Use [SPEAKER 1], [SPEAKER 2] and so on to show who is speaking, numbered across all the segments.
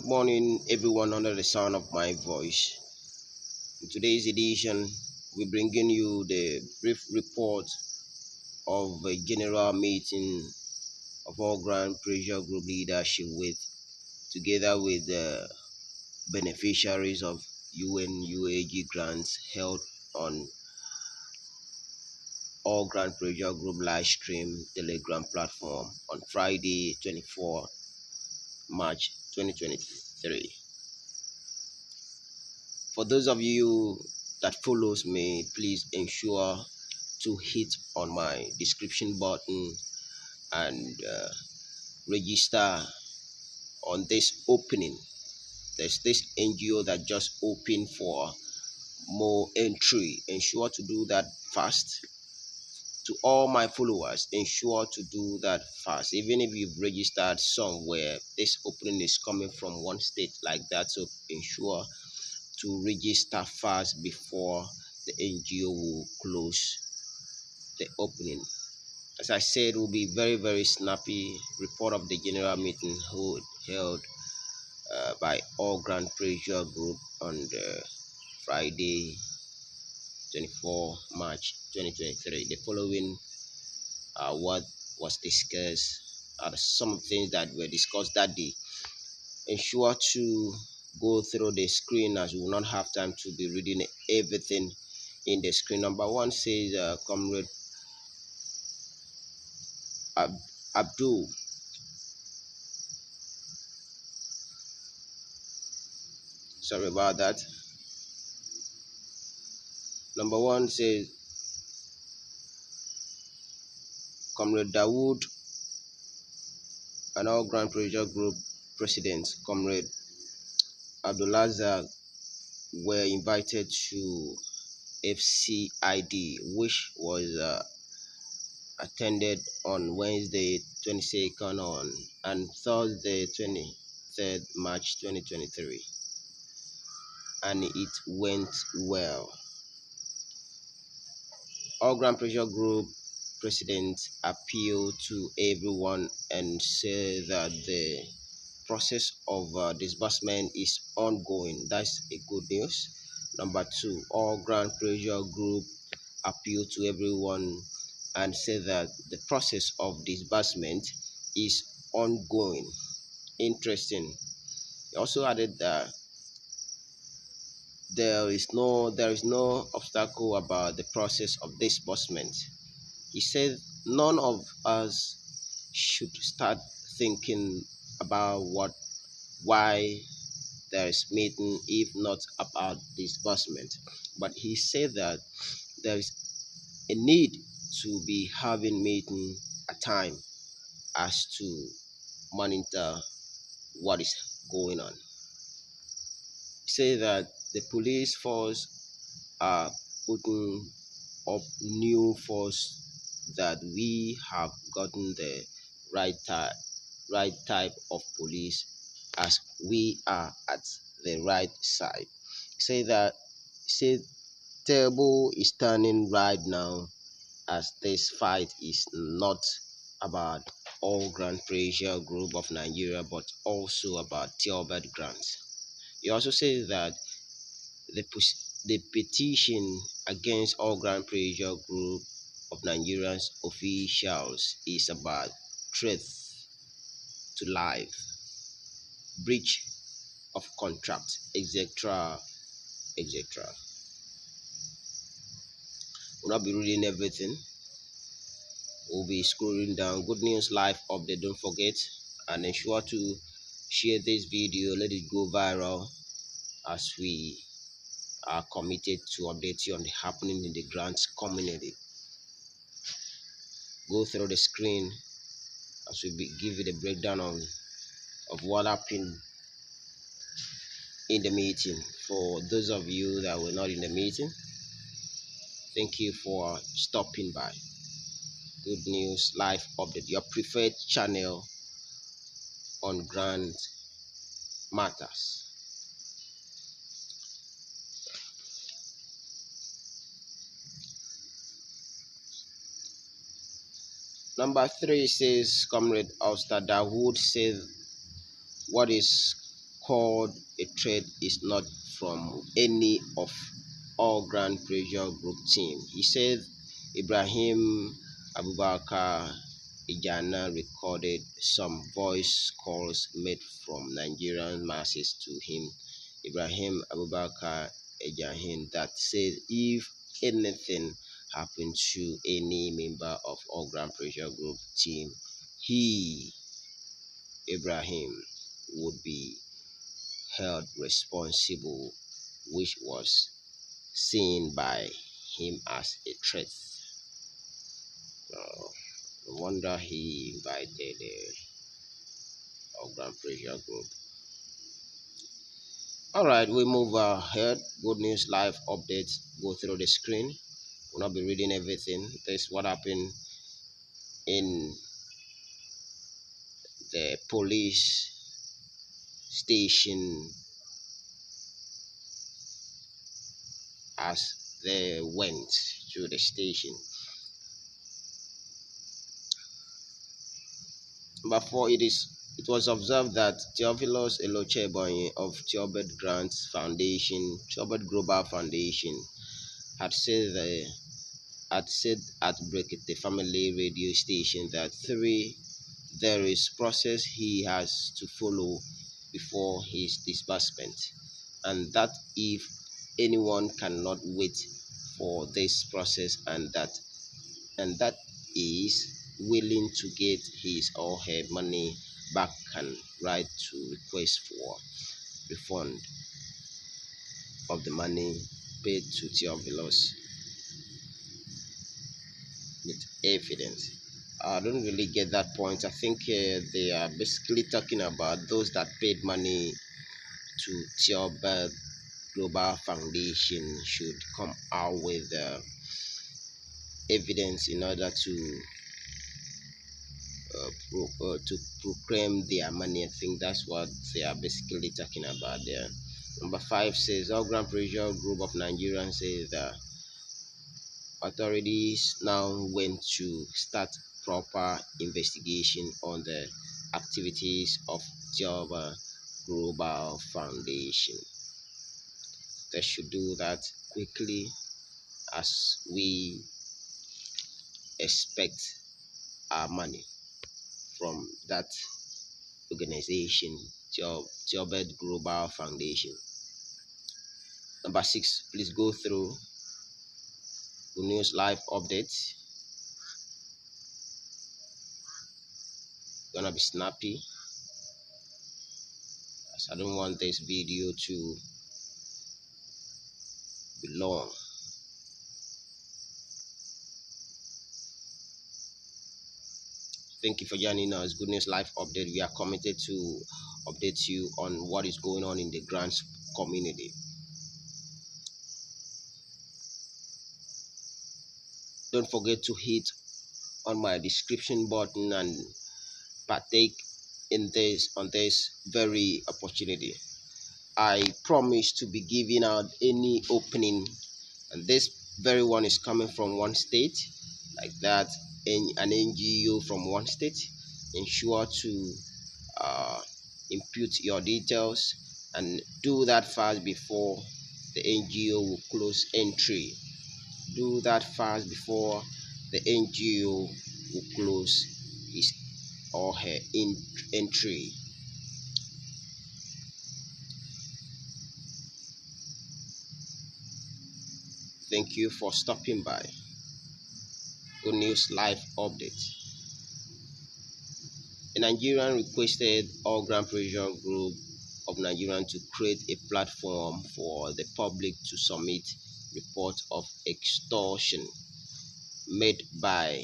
[SPEAKER 1] morning, everyone under the sound of my voice. In today's edition, we're bringing you the brief report of a general meeting of all Grand Pressure Group leadership together with the beneficiaries of UN UAAG grants held on all Grand Pressure Group live stream Telegram platform on Friday, 24 March 2023. For those of you that follows me, please ensure to hit on my description button and register on this opening. There's this NGO that just opened for more entry. Ensure to do that fast. To all my followers, ensure to do that fast. Even if you've registered somewhere, this opening is coming from one state like that, so ensure to register fast before the NGO will close the opening. As I said, will be very snappy report of the general meeting held by all Grand Pressure Group on the Friday 24 March 2023. The following what was discussed are some things that were discussed that day. Ensure to go through the screen as we will not have time to be reading everything in the screen. Number one says Comrade Abdul sorry about that. Number one says Comrade Dawood and all Grand Pressure Group presidents, Comrade Abdulazar, were invited to FCID, which was attended on Wednesday 22nd and Thursday 23rd March 2023, and it went well. All Grand Pressure Group presidents appeal to everyone and say that the process of disbursement is ongoing. That's a good news. Number two, all Grand Pressure Group appeal to everyone and say that the process of disbursement is ongoing. Interesting. He also added that there is no obstacle about the process of disbursement. He said none of us should start thinking about why there is meeting if not about disbursement. But he said that there is a need to be having meeting at time as to monitor what is going on. He said that the police force are putting up new force, that we have gotten the right type of police, as we are at the right side. Say table is turning right now, as this fight is not about all Grand Pressure Group of Nigeria but also about Theobarth grant. He also says that the petition against all Grand Pressure Group of Nigerians officials is about threat to life, breach of contract, etc. We'll not be reading everything. We'll be scrolling down. Good news live update. Don't forget and ensure to share this video. Let it go viral, as we are committed to update you on the happening in the grants community. Go through the screen as we give you the breakdown of what happened in the meeting. For those of you that were not in the meeting, thank you for stopping by. Good news live update, your preferred channel on grant matters. Number three says Comrade Dawood said what is called a threat is not from any of all Grand Pressure Group team. He said Ibrahim Abubakar Ijana recorded some voice calls made from Nigerian masses to him, Ibrahim Abubakar Ijana, that said if anything happened to any member of all Grand Pressure Group team, he, Ibrahim, would be held responsible, which was seen by him as a threat. No wonder he invited our Grand Pressure Group. Alright, we move ahead. Good news live updates. Go through the screen. We'll not be reading everything. This is what happened in the police station as they went to the station. Before it was observed that Theophilus Elocheboy of Theobarth Grant Foundation, Theobarth Global Foundation, had said at Brekete Family Radio Station that there is process he has to follow before his disbursement, and that if anyone cannot wait for this process and that is willing to get his or her money back can write to request for refund of the money paid to Theophilus with evidence. I don't really get that point. I think they are basically talking about those that paid money to Theobarth Global Foundation should come out with evidence in order to proclaim their money. I think that's what they are basically talking about there. Number 5 says all Grand Pressure Group of Nigerians says that authorities now went to start proper investigation on the activities of Theobarth Global Foundation. They should do that quickly as we expect our money from that organization, Theobarth Global Foundation. Number 6, please go through the news live updates. Gonna be snappy as I don't want this video to be long. Thank you for joining us. Good News Live Update. We are committed to update you on what is going on in the grants community. Don't forget to hit on my description button and partake in this very opportunity. I promise to be giving out any opening, and this very one is coming from one state, like that, an NGO from one state. Ensure to input your details and do that fast before the NGO will close entry. Do that fast before the NGO will close his or her entry. Thank you for stopping by. Good News Live Update. A Nigerian requested all Grand Pressure Group of Nigerians to create a platform for the public to submit reports of extortion made by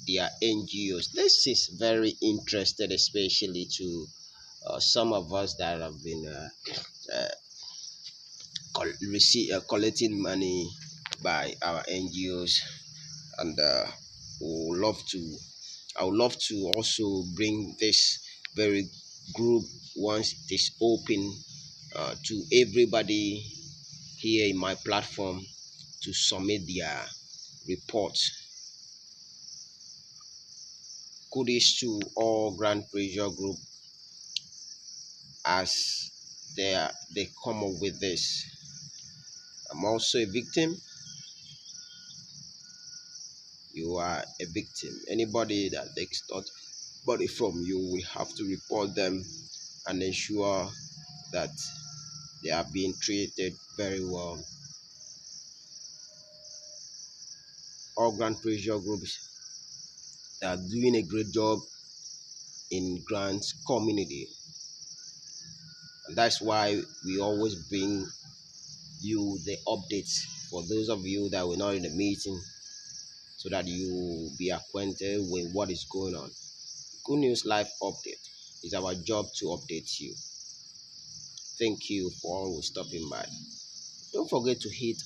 [SPEAKER 1] their NGOs. This is very interesting, especially to some of us that have been collecting money by our NGOs, and I would love to also bring this very group once it is open to everybody here in my platform to submit their reports. Kudos to all Grand Pressure Group as they come up with this. I'm also a victim. You are a victim. Anybody that takes money from you, we have to report them and ensure that they are being treated very well. All grant pressure groups are doing a great job in grants community, and that's why we always bring you the updates for those of you that were not in the meeting, so that you be acquainted with what is going on. Good News Live Update is our job to update you. Thank you for always stopping by. Don't forget to hit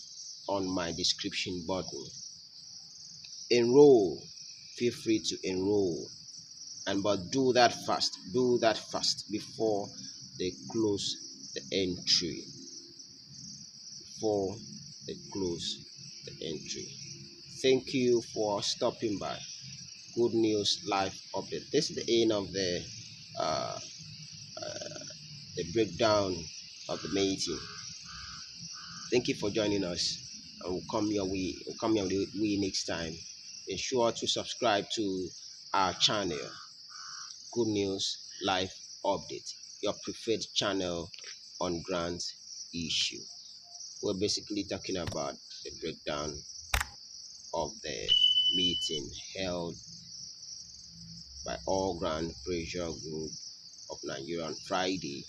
[SPEAKER 1] on my description button. Enroll. Feel free to enroll, but do that fast. Do that fast before they close the entry. Before they close the entry. Thank you for stopping by. Good News Live Update. This is the end of uh, the breakdown of the meeting. Thank you for joining us, and we'll come your way. We'll come your way next time. Ensure to subscribe to our channel, Good News Live Update, your preferred channel on grant issue. We're basically talking about the breakdown of the meeting held by All Grant Pressure Group of Nigeria on Friday,